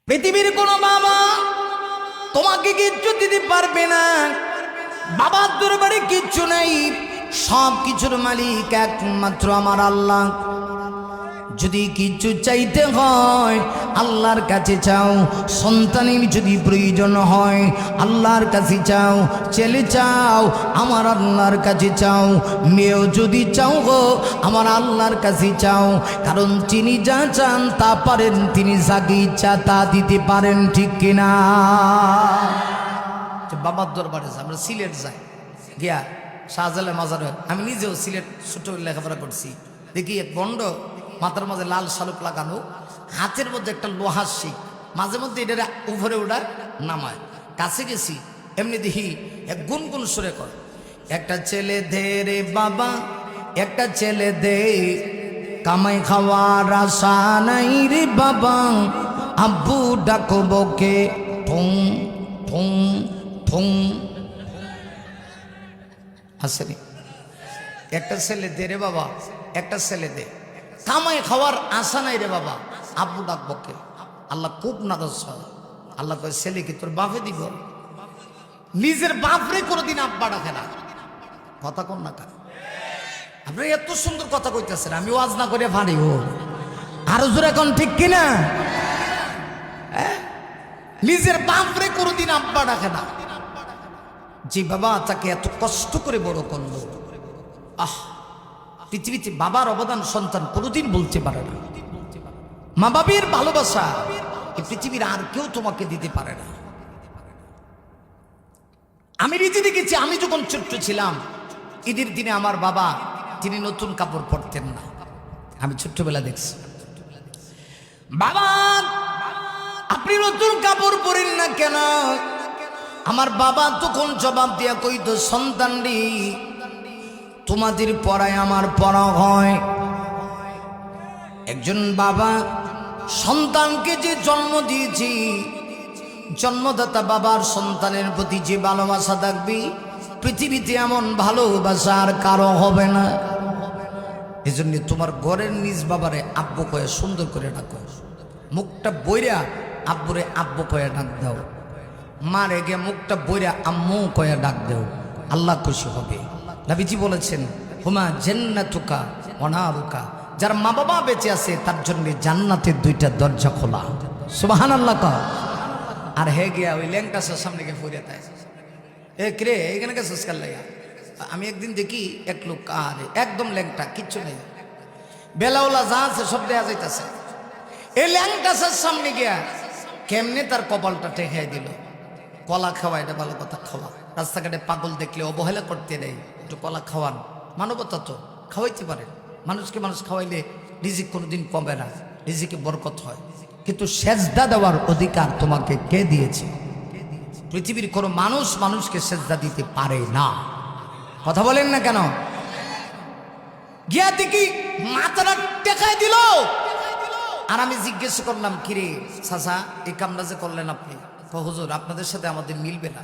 পৃথিবীর কোনো বাবা তোমাকে কিচ্ছু দিতে পারবে না। বাবার দরবারে কিচ্ছু নেই, সব কিছুর মালিক একমাত্র আমার আল্লাহ। যদি কিচ্ছু চাইতে হয় আল্লাহর কাছে চাও, সন্তানের যদি প্রয়োজন হয় আল্লাহর কাছে চাও, ছেলে চাও আমার আল্লাহর কাছে চাও, মেয়েও যদি চাও গো আমার আল্লাহর কাছে চাও। কারণ তিনি যা চান তা পারেন, তিনি যাকে ইচ্ছা তা দিতে পারেন, ঠিক কিনা? বাবার দরবারে আমরা সিলেট যাই, গিয়া শাহজালাল মাজারে, আমি নিজেও সিলেট ছোট লেখাপড়া করছি, দেখি এক বন্ড মাথার মাঝে লাল শালুক লাগানো, হাতের মধ্যে একটা লোহার শিক, মাঝে মধ্যে এটা উপরে ওঠা নামায়। কাছে গেছি এমনি দেখি এক গুনগুন সুরে কর, একটা ছেলে দে রে বাবা, একটা ছেলে দে, কামাই খাওয়ার আশা নাই রে বাবা, আব্বু ডাকবো কে, ঠুং ঠুং ঠুং। আসেনি একটা ছেলে দে রে বাবা, একটা ছেলে দে, কামাই খাওয়ার আশা নাই রে বাবা, আব্বু ডাকবো কে। আল্লাহ খুব নারাজ হয়। আল্লাহ কয় ছেলে কি তোর বাপে দিব? নিজের বাপরে কোনোদিন আব্বা ডাকে না। কথা কোন না কার? আপনি এত সুন্দর কথা কইতেছেন, আমি ওয়াজ না করে ভারি ও আরো জোরে এখন, ঠিক কিনা? নিজের বাপরে কোনোদিন আব্বা ডাকে না। যে বাবা তাকে এত কষ্ট করে বড় করলো, আহ, পৃথিবীতে বাবার অবদান সন্তান কোনোদিন বলতে পারে না। মা বাবার ভালোবাসা এই পৃথিবীর আর কেউ তোমাকে দিতে পারে না। আমি নিজে দেখেছি, আমি যখন ছোট্ট ছিলাম ঈদের দিনে আমার বাবা তিনি নতুন কাপড় পরতেন না। আমি ছোট্টবেলা দেখছি, বাবা আপনি নতুন কাপড় পরেন না কেন? আমার বাবা তখন জবাব দিয়া কইতো, সন্তানটি তোমাদের পড়ায় আমার পড়া হয়। একজন বাবা সন্তানকে যে জন্ম দিয়েছি, জন্মদাতা বাবার সন্তানের প্রতি যে ভালোবাসা থাকবে পৃথিবীতে এমন ভালোবাসা আর কারো হবে না। এজন্য তোমার ঘরের নিজ বাবারে আব্বু কয়ে সুন্দর করে ডাকো, মুখটা বইরা আব্বুরে আব্বু কয়ে ডাক দাও, মারে গে মুখটা বইরা আম্মু কয়ে ডাক দাও, আল্লাহ খুশি হবে। নবীজি বলেছেন, হুমা জান্নাতুকা ওয়া নারুকা, যার মা বাবা বেঁচে আছে তার জন্য জান্নাতের দুইটা দরজা খোলা। সুবহানাল্লাহ কা। আর হে গিয়া ওই ল্যাংটাসের সামনে গিয়ে পড়ে তাই, এ কিরে এখানে গেছিস কাল লাগা? আমি একদিন দেখি এক লোক আরে একদম ল্যাংটা, কিচ্ছু নেই, বেলাওলা যা আছে সব দেয়া যাইতেছে। এই ল্যাংটাসের সামনে গিয়া কেমনে তার কপালটা ঠেকাই দিল। কলা খাওয়া এটা ভালো কথা, খাওয়া। রাস্তাঘাটে পাগল দেখলে অবহেলা করতে নেই, একটু কলা খাওয়ান, মানবতা তো খাওয়াইতে পারে। মানুষকে মানুষ খাওয়াইলে রিজিক কোনোদিন কমে না, রিজিকে বরকত হয়। কিন্তু সেজদা দেওয়ার অধিকার তোমাকে কে দিয়েছে? পৃথিবীর কোনো মানুষ মানুষকে সেজদা দিতে পারে না। কথা বলেন না কেন? গিয়া দেখি মাথাটা টেকাই দিল। আর আমি জিজ্ঞেস করলাম, কিরে চাচা এই কামটা যে করলেন আপনি? হুজুর আপনাদের সাথে আমাদের মিলবে না,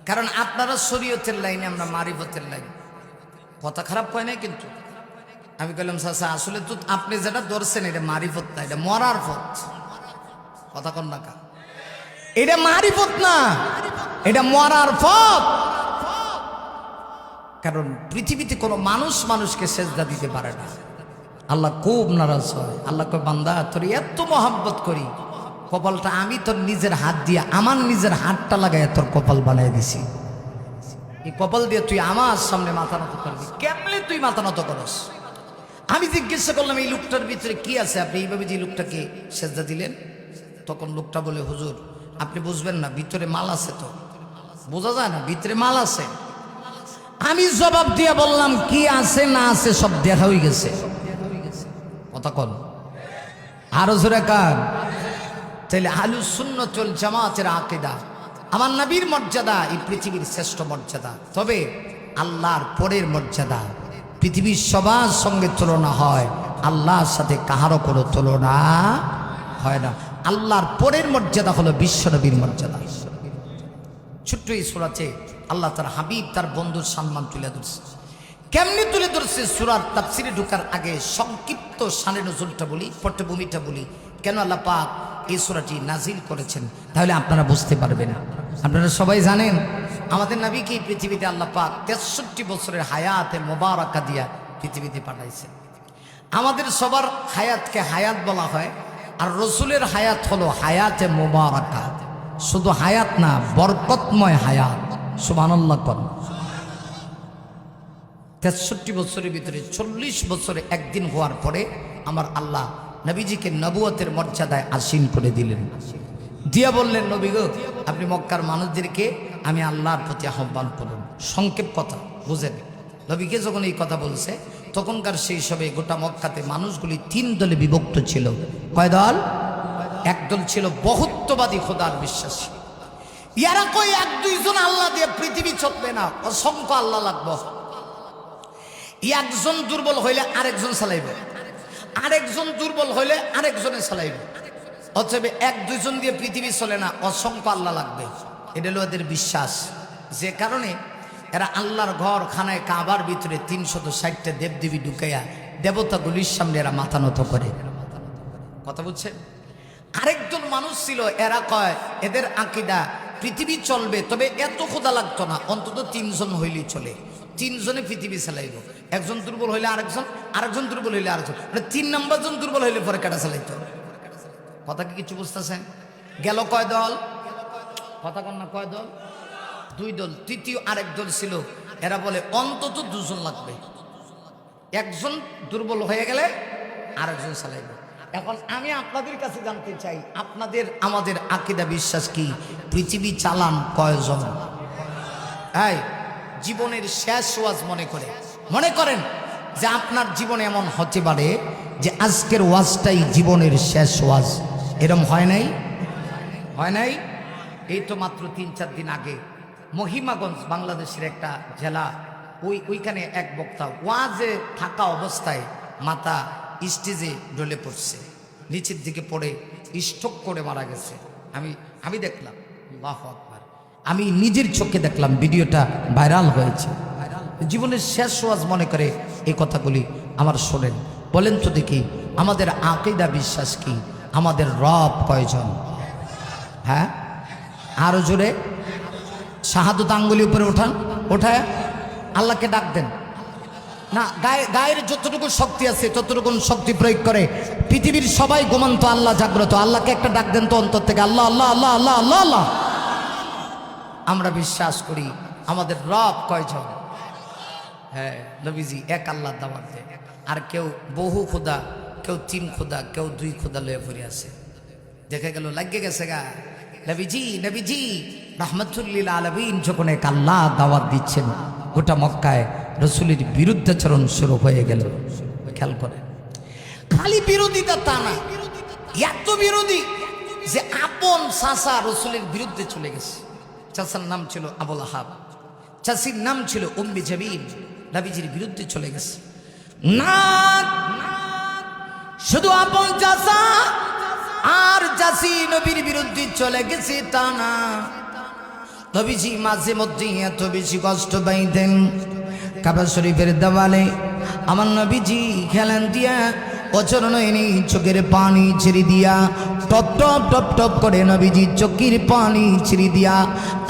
কারণ আপনারা শরীয়তের লাইনে, আমরা মারিফতের লাইনে। কথা খারাপ হয় না কিন্তু। আমি বললাম চাচা আসলে তো আপনি যেটা ধরছেন এটা মারিফত না, এটা মরার পথ। কথা কন না কা? এটা মারিফত না, এটা মরার পথ। কারণ পৃথিবীতে কোনো মানুষ মানুষকে সেজদা দিতে পারে না। আল্লাহ খুব নারাজ হয়। আল্লাহ কয়, বান্দা তোর এত মহাব্বত করি, কপালটা আমি তোর নিজের হাত দিয়ে, আমার নিজের হাতটা লাগাই তোর কপাল বানাই দিছি। এই কপাল দিয়ে তুই আমার সামনে মাথা নত করবি, কেমনে তুই মাথা নত করস? আমি জিজ্ঞাসা করলাম, এই লোকটার ভিতরে কি আছে? আপনি এইভাবে যে লোকটাকে সেজদা দিলেন? তখন লোকটা বলে, হুজুর আপনি বুঝবেন না, ভিতরে মাল আছে। তো বোঝা যায় না, ভিতরে মাল আছে। আমি জবাব দিয়ে বললাম, কি আছে না আছে সব দেখা হয়ে গেছে। কথা কন আরো জোরে কান। তাহলে আহলুস সুন্নাত ওয়াল জামাতের আকীদা, আমার নবীর মর্যাদা এই পৃথিবীর শ্রেষ্ঠ মর্যাদা। তবে আল্লাহর পরের মর্যাদা পৃথিবীর সবার সঙ্গে তুলনা হয়, আল্লাহর সাথে কাহারও কোনো তুলনা হয় না। আল্লাহর পরের মর্যাদা হলো বিশ্বনবীর মর্যাদা। ছোট্ট এই সূরাতে আল্লাহ তার হাবিব তার বন্ধুর সম্মান তুলে ধরছে। কেমনি তুলে ধরছে? সূরার তাফসিরে ঢোকার আগে সংক্ষিপ্ত শানে নজুলটা বলি, পটভূমিটা বলি। কেন আল্লাহ পাক এই সূরাটি নাজিল করেছেন, তাহলে আপনারা বুঝতে পারবেন। আপনারা সবাই জানেন আমাদের নবীকে পৃথিবীতে আল্লাহ পাক 63 বছরের হায়াতে মোবারকা দিয়া পৃথিবীতে পাঠাইছেন। আমাদের সবার হায়াতকে হায়াত বলা হয়, আর রসুলের হায়াত হলো হায়াতে মোবারকা। শুধু হায়াত না, বরকতময় হায়াত। সুবহানাল্লাহ কোন 63 বছরের ভিতরে 40 বছরে একদিন হওয়ার পরে আমার আল্লাহ নবীজিকে নবুয়তের মর্যাদায় আসীন করে দিলেন, দিয়া বললেন, নবী গো, আপনি মক্কার মানুষদেরকে আমি আল্লাহর প্রতি আহ্বান করুন। সংক্ষেপ কথা বুঝেন, নবীকে যখন এই কথা বলছে তখনকার সেই সবে গোটা মক্কাতে মানুষগুলি 3 দলে বিভক্ত ছিল। কয় দল? এক দল ছিল বহুত্ববাদী, খোদার বিশ্বাসী। ইয়ারা কই 1-2 জন আল্লাহ দিয়ে পৃথিবী চলবে না, অসংখ্য আল্লাহ লাগবে। একজন দুর্বল হইলে আরেকজন চালাইবে, আরেকজন দুর্বল হইলে আরেকজনে চালাইবে। অতএব 1-2 জন দিয়ে পৃথিবী চলে না, অসংখ্য আল্লাহ লাগবে। এটা হলো এদের বিশ্বাস। যে কারণে এরা আল্লাহর ঘর খানায় কাবার ভিতরে 360টা দেবদেবী ঢুকাইয়া দেবতাগুলির সামনে এরা মাথা নত করে। কথা বুঝছেন? আরেকজন মানুষ ছিল, এরা কয় এদের আকীদা পৃথিবী চলবে, তবে এত খোদা লাগতো না, অন্তত 3 জন হইলেই চলে। 3 জনে পৃথিবী চালাইব। একজন দুর্বল হইলে আরেকজন, আরেকজন দুর্বল হইলে আরেকজন, 3 নম্বর জন দুর্বল হইলে পরে কাটা চালাইতো। কথা কি কিছু বুঝতেছেন? গেল কয় দল? কথা কন না, কয় দল? 2 দল। তৃতীয় আরেক দল ছিল, এরা বলে অন্তত 2 জন লাগবে, একজন দুর্বল হয়ে গেলে আরেকজন চালাইবে। এখন আমি আপনাদের কাছে জানতে চাই, আপনাদের আমাদের আকীদা বিশ্বাস কি? পৃথিবী চালান কয়জন? এই জীবনের শেষ ওয়াজ মনে করেন যে আপনার জীবনে এমন হতে পারে যে আজকের ওয়াজটাই জীবনের শেষ ওয়াজ। এরম হয় নাই? হয় নাই? এই তো মাত্র 3-4 দিন আগে মহিমাগঞ্জ বাংলাদেশের একটা জেলা, ওইখানে এক বক্তা ওয়াজে থাকা অবস্থায় মাথা স্টেজে ঢলে পড়ছে, নিচের দিকে পড়ে স্ট্রোক করে মারা গেছে। আমি দেখলাম, আল্লাহু আকবার, আমি নিজের চোখে দেখলাম, ভিডিওটা ভাইরাল হয়েছে। জীবনের শেষ ওয়াজ মনে করে এই কথাগুলি আমার শোনেন। বলেন তো দেখি, আমাদের আকীদা বিশ্বাস কি? আমাদের রব কয়জন? হ্যাঁ, আরো জোরে শাহাদত আঙ্গুলি উপরে ওঠান, ওঠায় আল্লাহকে ডাক দেন। না, গায়ের যতটুকু শক্তি আছে ততটুকু শক্তি প্রয়োগ করে পৃথিবীর সবাই ঘুমন্ত, আল্লাহ জাগ্রত, আল্লাহকে একটা ডাক দেন তো অন্তর থেকে, আল্লাহ আল্লাহ আল্লাহ আল্লাহ আল্লাহ আল্লাহ। আমরা বিশ্বাস করি আমাদের রব কয়জন? হ্যাঁ, নবীজি এক আল্লাহ দাওয়াত দেয়। আর কেউ বহু খোদা, কেউ 3 খোদা, কেউ 2 খোদা লয়ে পড়ে আছে। দেখে গেল লাগিয়ে গেছে গা। নবীজি রাহমাতুল লিল আলামিন যখন এক আল্লাহ দাওয়াত দিচ্ছেন, গোটা মক্কায় রসুলের বিরুদ্ধাচরণ শুরু হয়ে গেল। খেয়াল করে, খালি বিরোধিতা তা না, এত বিরোধী যে আপন চাচা রসুলের বিরুদ্ধে চলে গেছে। চাচার নাম ছিল আবুল আহাব, চাচির নাম ছিল উম্মে জামিল, নবীজির বিরুদ্ধে চলে গেছে। না, শুধু আপন চাচা আর চাচি নবীর বিরুদ্ধে চলে গেছে তা না, নবীজি মাঝে মধ্যে এত বেশি কষ্ট পাইতেন। কাবা শরীফের দেওয়ালে আমার নবীজি খেলেন দিয়া অচরণ এনে চোখের পানি ছেড়ে দিয়া টপ টপ টপ টপ করে নবীজি চোখের পানি ছেড়ে দিয়া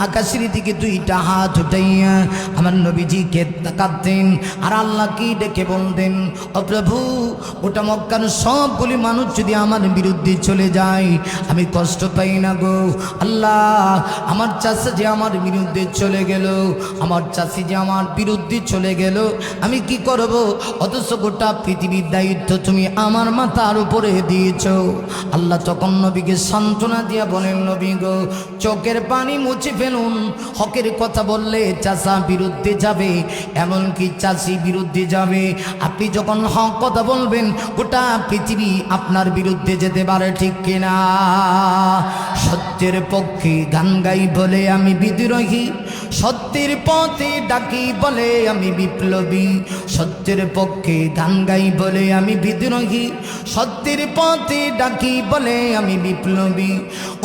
আকাশের দিকে 2টা হাত উঠাইয়া আমার নবীজিকে তাকাতেন আর আল্লাহকে ডেকে বলতেন, ও প্রভু, ওটা মক্কার সবগুলি মানুষ যদি আমার বিরুদ্ধে চলে যায় আমি কষ্ট পাই না গো আল্লাহ। আমার চাচা যে আমার বিরুদ্ধে চলে গেল, আমার চাচি যে আমার বিরুদ্ধে চলে গেল, আমি কি করব? অথচ গোটা পৃথিবীর দায়িত্ব তুমি আমার মাথার উপরে দিয়েছ। আল্লাহ তখন নবীকে সান্ত্বনা দিয়া বলেন, নবী গো, চোখের পানি মুছে ফেলুন। হকের কথা বললে চাচা বিরুদ্ধে যাবে, এমনকি চাচি বিরুদ্ধে যাবে। আপনি যখন হক কথা বলবেন গোটা পৃথিবী আপনার বিরুদ্ধে যেতে পারে, ঠিক কিনা? সত্যের পক্ষে গান গাই বলে আমি বিদ্রোহী, সত্যের পথে ডাকি বলে আমি বিপ্লবী। সত্যের পক্ষে গান গাই বলে আমি বিদ্রোহী, সত্যের পথে ডাকি বলে আমি বিপ্লবী।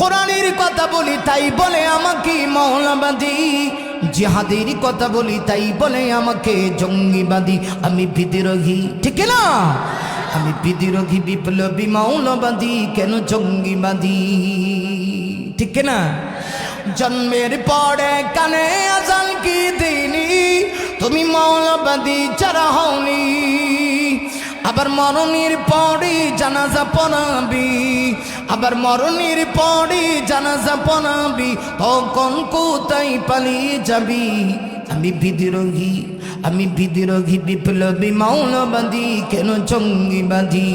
কোরআনের কথা বলি তাই বলে আমাকে মৌলবাদী, জিহাদের কথা বলি তাই বলে আমাকে জঙ্গিবাদী। আমি বিদ্রোহী, ঠিক না? আমি বিদ্রোহী বিপ্লবী মৌলবাদী কেন জঙ্গিবাদী, ঠিক না? জন্মের পরে কানে আজান কি দিনি, তুমি মৌলবাদী যারা হওনি। আবার মরণের পরে জানাজা পড়াবি, আবার মরণের পরে জানাজা পড়াবি, তখন কোথায় পালিয়ে যাবি? আমি বিদ্রোহী বিপ্লবী মৌলবাদী কেন জঙ্গিবাদী,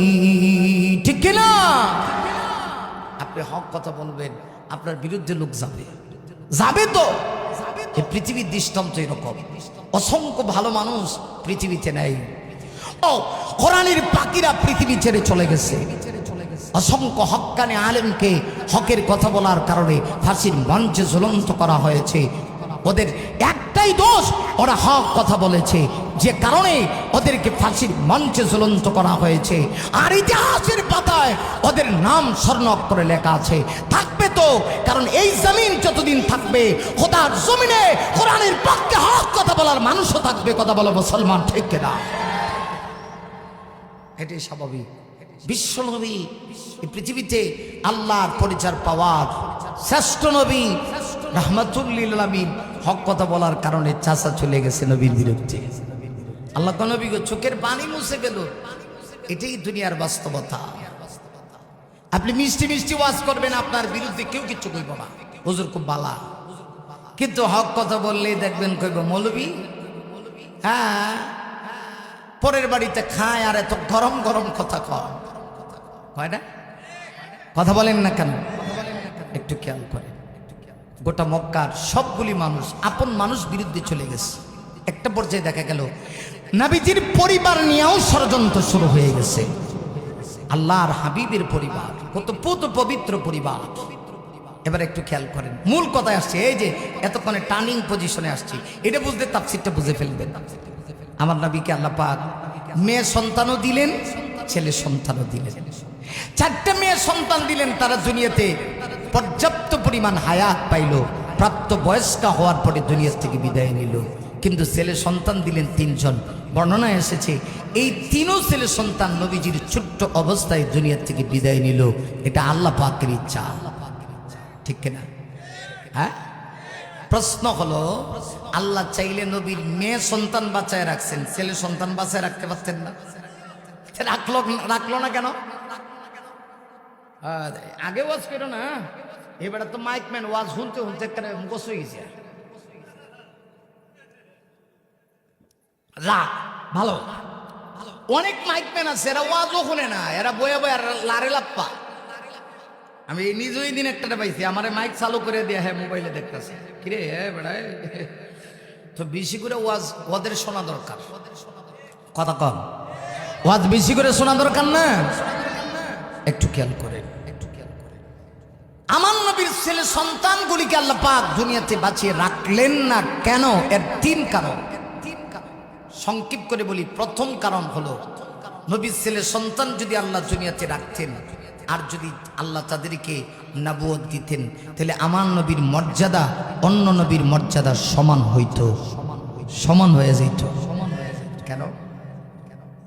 ঠিক না? আপনি হক কথা বলবেন, আপনার বিরুদ্ধে লোক যাবে তো। এই পৃথিবীর দৃষ্টান্ত এরকম, অসংখ্য ভালো মানুষ পৃথিবীতে নেই। ও কোরআনের পাখিরা পৃথিবী ছেড়ে চলে গেছে। অসংখ্য হক্কানি আলেমকে হকের কথা বলার কারণে ফাঁসির মঞ্চে ঝুলন্ত করা হয়েছে। ওদের একটাই দোষ, ওরা হক কথা বলেছে, যে কারণে ওদেরকে ফাঁসির মঞ্চে ঝুলন্ত করা হয়েছে। আর ইতিহাসের পাতায় ওদের নাম স্বর্ণ অক্ষরে লেখা আছে, থাকবে তো। কারণ এই জমিন যতদিন থাকবে, খোদার জমিনে কোরআনের পক্ষে হক কথা বলার মানুষও থাকবে। কথা বলো মুসলমান, ঠিক না? এটাই স্বাভাবিক। বিশ্বনবী এই পৃথিবীতে আল্লাহর পরিচয় পাওয়ার শ্রেষ্ঠ নবী, রাহমাতুল লিল আলামিন, হক কথা বলার কারণে চাচা চলে গেছে নবীর বিরুদ্ধে। আল্লাহ নবী চোখের পানি মুছে গেল। এটাই দুনিয়ার বাস্তবতা। আপনি মিষ্টি মিষ্টি ওয়াজ করবেন, আপনার বিরুদ্ধে কেউ কিচ্ছু কইব না, হুজুর খুব বালা। কিন্তু হক কথা বললেই দেখবেন কইব মৌলবী। হ্যাঁ, পরের বাড়িতে খায় আর এত গরম গরম কথা কয় না। কথা বলেন না কেন? একটু খেয়াল করেন, গোটা মক্কার সবগুলি মানুষ, আপন মানুষ বিরুদ্ধে চলে গেছে। একটা পর্যায়ে দেখা গেল নবীজির পরিবার নিয়েও ষড়যন্ত্র শুরু হয়ে গেছে। আল্লাহর হাবিবের পরিবার কত পবিত্র পরিবার। এবার একটু খেয়াল করেন, মূল কথায় আসছে। এই যে এতক্ষণে টার্নিং পজিশনে আসছি, এটা বুঝতে তাফসীরটা বুঝে ফেলবেন। আমার নবীকে আল্লাহ পাক মেয়ে সন্তানও দিলেন, ছেলে সন্তানও দিলেন। 4টে মেয়ে সন্তান দিলেন। তারা দুনিয়াতে পর্যাপ্ত পরিমাণ হায়াত পাইল, প্রাপ্ত বয়স্কা হওয়ার পরে দুনিয়া থেকে বিদায় নিল। কিন্তু ছেলে সন্তান দিলেন 3জন। বর্ণনায় এসেছে এই 3ও ছেলে সন্তান নবীজির ছোট্ট অবস্থায় দুনিয়া থেকে বিদায় নিল। এটা আল্লাহ পাকের ইচ্ছা, ঠিক কিনা? হ্যাঁ, প্রশ্ন হলো, আল্লাহ চাইলে নবীর মেয়ে সন্তান বাঁচায় রাখছেন, ছেলে সন্তান বাঁচায় রাখতে পারতেন না? রাখলো না কেন? আগে ওয়াজ করো না, এবারে তো মাইকম্যান ওয়াজ শুনতে শুনতে মুখস্থ হয়ে গেছে। রাগ ভালো, অনেক মাইকম্যান আছে এরা ওয়াজও শুনে না, এরা বয়ে বয়ে লারে লাপ্পা। আমি নিজেই দিন একটা পাইছি, আমার মাইক চালু করে দেয়া, হ্যাঁ মোবাইলে দেখতেছে, কিরে হ্যাঁ বেড়ায়। তো বেশি করে ওয়াজ ওদের শোনা দরকার, কথা কম, ওয়াজ বেশি করে শোনা দরকার না? একটু খেয়াল করেন। আমার নবীর ছেলে সন্তানগুলিকে আল্লাহ পাক দুনিয়াতে বাঁচিয়ে রাখলেন না কেন? এর 3 কারণ। সংক্ষিপ্ত করে বলি, প্রথম কারণ হলো নবীর ছেলে সন্তান যদি আল্লাহ দুনিয়াতে রাখতেন, আর যদি আল্লাহ তাদেরকে নবুয়ত দিতেন, তাহলে আমার নবীর মর্যাদা অন্য নবীর মর্যাদার সমান হইতো, সমান হয়ে যেত। কেন?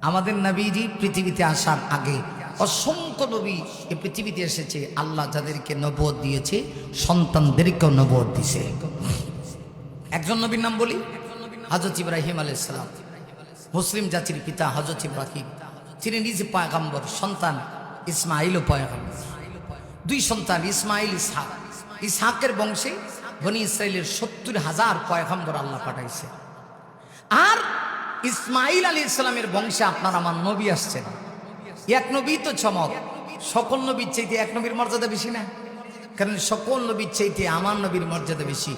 আমাদের নবীজি পৃথিবীতে আসার আগে অসংখ্য নবী এই পৃথিবীতে এসেছে। আল্লাহ যাদেরকে নবুয়ত দিয়েছে, সন্তানদেরকেও নবুয়ত দিয়েছে। একজন নবীর নাম বলি, হযরত ইব্রাহিম আলাইহিস সালাম। মুসলিম জাতির পিতা হযরত ইব্রাহিম, তিনি নিজে পয়গম্বর, সন্তান ইসমাঈলও পয়গম্বর। 2 সন্তান, ইসমাঈল, ইসহাক। ইসহাকের বংশে বনি ইসরাইলের 70,000 পয়গম্বর আল্লাহ পাঠাইছে। আর ইসমাঈল আলাইহিস সালামের বংশে আপনার আমার নবী আসছেন। এক নবী তো চমক, সকল নবীর চাইতে এক নবীর মর্যাদা বেশি না? কারণ সকল নবীর চাইতে আমার নবীর মর্যাদা বেশি।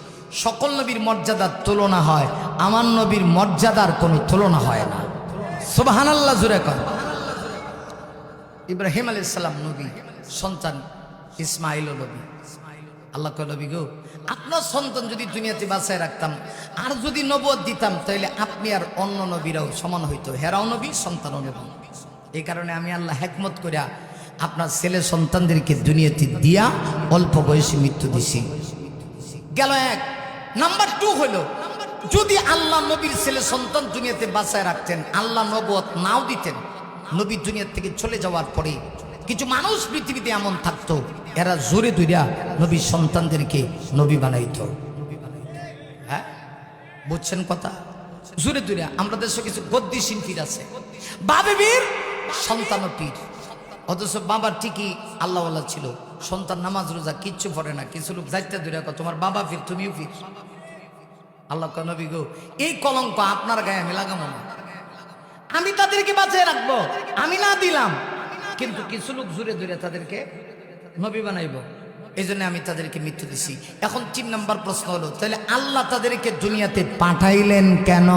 সকল নবীর মর্যাদার তুলনা হয়, আমার নবীর মর্যাদার কোনো তুলনা হয় না। সুবহানাল্লাহ, জোরে কর। ইব্রাহিম আলাইহিস সালাম নবী, সন্তান ইসমাঈল নবী। আল্লাহ কয়, নবী গো, আপনার সন্তান যদি দুনিয়াতে বাঁচায় রাখতাম আর যদি নবুয়ত দিতাম, তাহলে আপনি আর অন্য নবীরাও সমান হইতো, হেরাও নবী, সন্তানও নবী। এই কারণে আমি আল্লাহ হিকমত করিয়া আপনার ছেলে সন্তানদেরকে দুনিয়াতে দিয়া অল্প বয়সে মৃত্যু দিছি। গেল 1। নাম্বার 2 হলো, যদি আল্লাহ নবীর ছেলে সন্তান দুনিয়াতে বাঁচায় রাখতেন, আল্লাহ নবুয়ত নাও দিতেন, নবী দুনিয়া থেকে চলে যাওয়ার পরে কিছু মানুষ পৃথিবীতে এমন থাকতো, এরা জোরে দুইরা নবীর সন্তানদেরকে নবী বানাইতো। হ্যাঁ, বুঝছেন কথা? জোরে দুইরা। আমরা দেশে কিছু গদ্দি শিল্পীর আছে, বাবে বীর সন্তান পীর, অথচ বাবা ঠিকই আল্লাহওয়ালা ছিল, সন্তান নামাজ রোজা কিচ্ছু পড়ে না। কিছু লোক যাইতে দূরে তোমার বাবা ফির, তুমিও ফির। আল্লাহ নবী গো, এই কলঙ্ক আপনার গায়ে আমি লাগাবো না, আমি তাদেরকে বাঁচিয়ে রাখবো, আমি না দিলাম, কিন্তু কিছু লোক জুড়ে জুড়ে তাদেরকে নবী বানাইব, এই জন্য আমি তাদেরকে মৃত্যু দিছি। এখন 3 নম্বর প্রশ্ন হলো, তাহলে আল্লাহ তাদেরকে দুনিয়াতে পাঠাইলেন কেন?